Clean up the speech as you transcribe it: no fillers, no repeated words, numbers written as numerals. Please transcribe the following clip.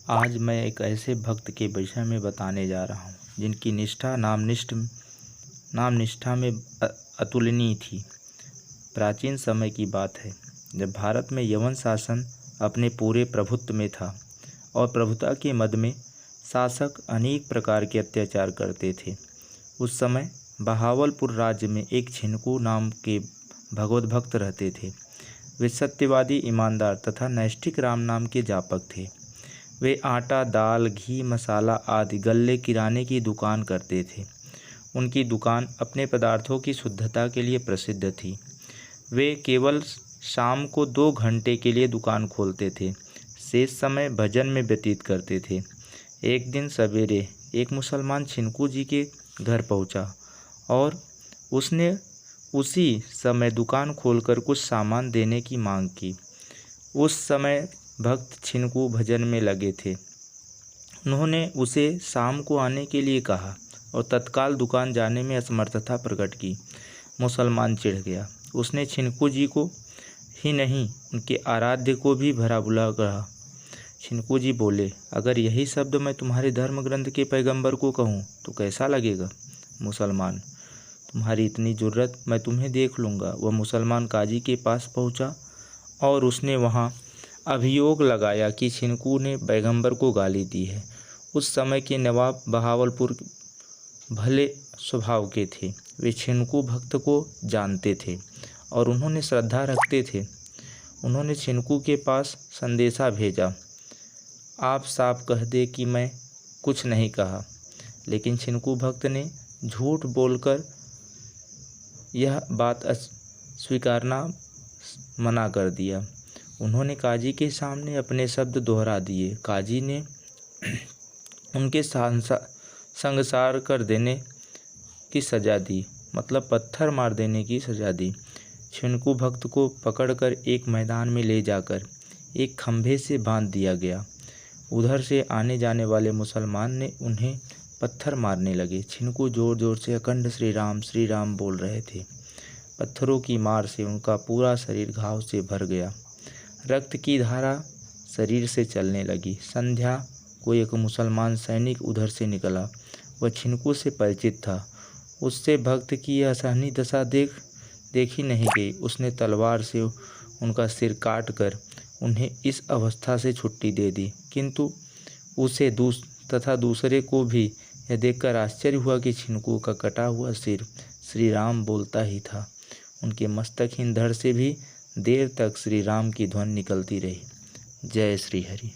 आज मैं एक ऐसे भक्त के विषय में बताने जा रहा हूँ जिनकी निष्ठा नाम निष्ठा में अतुलनीय थी। प्राचीन समय की बात है जब भारत में यवन शासन अपने पूरे प्रभुत्व में था और प्रभुता के मद में शासक अनेक प्रकार के अत्याचार करते थे। उस समय बहावलपुर राज्य में एक छिनकू नाम के भगवत भक्त रहते थे। वे सत्यवादी, ईमानदार तथा नैष्ठिक राम नाम के जापक थे। वे आटा, दाल, घी, मसाला आदि गल्ले किराने की दुकान करते थे। उनकी दुकान अपने पदार्थों की शुद्धता के लिए प्रसिद्ध थी। वे केवल शाम को 2 घंटे के लिए दुकान खोलते थे, शेष समय भजन में व्यतीत करते थे। एक दिन सवेरे एक मुसलमान छिनकू जी के घर पहुंचा और उसने उसी समय दुकान खोलकर कुछ सामान देने की मांग की। उस समय भक्त छिनकू भजन में लगे थे। उन्होंने उसे शाम को आने के लिए कहा और तत्काल दुकान जाने में असमर्थता प्रकट की। मुसलमान चिढ़ गया। उसने छिनकू जी को ही नहीं, उनके आराध्य को भी भला बुरा कहा। छिनकू जी बोले, अगर यही शब्द मैं तुम्हारे धर्म ग्रंथ के पैगंबर को कहूँ तो कैसा लगेगा? मुसलमान, तुम्हारी इतनी जुर्रत, मैं तुम्हें देख लूँगा। वह मुसलमान काजी के पास पहुँचा और उसने वहाँ अभियोग लगाया कि छिनकू ने पैगंबर को गाली दी है। उस समय के नवाब बहावलपुर भले स्वभाव के थे। वे छिनकू भक्त को जानते थे और उन्होंने श्रद्धा रखते थे। उन्होंने छिनकू के पास संदेशा भेजा, आप साफ कह दे कि मैं कुछ नहीं कहा। लेकिन छिनकू भक्त ने झूठ बोलकर यह बात स्वीकारना मना कर दिया। उन्होंने काजी के सामने अपने शब्द दोहरा दिए। काजी ने उनके संसार कर देने की सज़ा दी, मतलब पत्थर मार देने की सज़ा दी। छिनकू भक्त को पकड़कर एक मैदान में ले जाकर एक खंभे से बांध दिया गया। उधर से आने जाने वाले मुसलमान ने उन्हें पत्थर मारने लगे। छिनकू जोर जोर से अखंड श्री राम बोल रहे थे। पत्थरों की मार से उनका पूरा शरीर घाव से भर गया। रक्त की धारा शरीर से चलने लगी। संध्या को एक मुसलमान सैनिक उधर से निकला। वह छिनकू से परिचित था। उससे भक्त की यह असहनीय दशा देखी नहीं गई। उसने तलवार से उनका सिर काट कर उन्हें इस अवस्था से छुट्टी दे दी। किंतु उसे तथा दूसरे को भी यह देखकर आश्चर्य हुआ कि छिनकू का कटा हुआ सिर श्री राम बोलता ही था। उनके मस्तकहीन धड़ से भी देर तक श्री राम की ध्वनि निकलती रही। जय श्री हरि।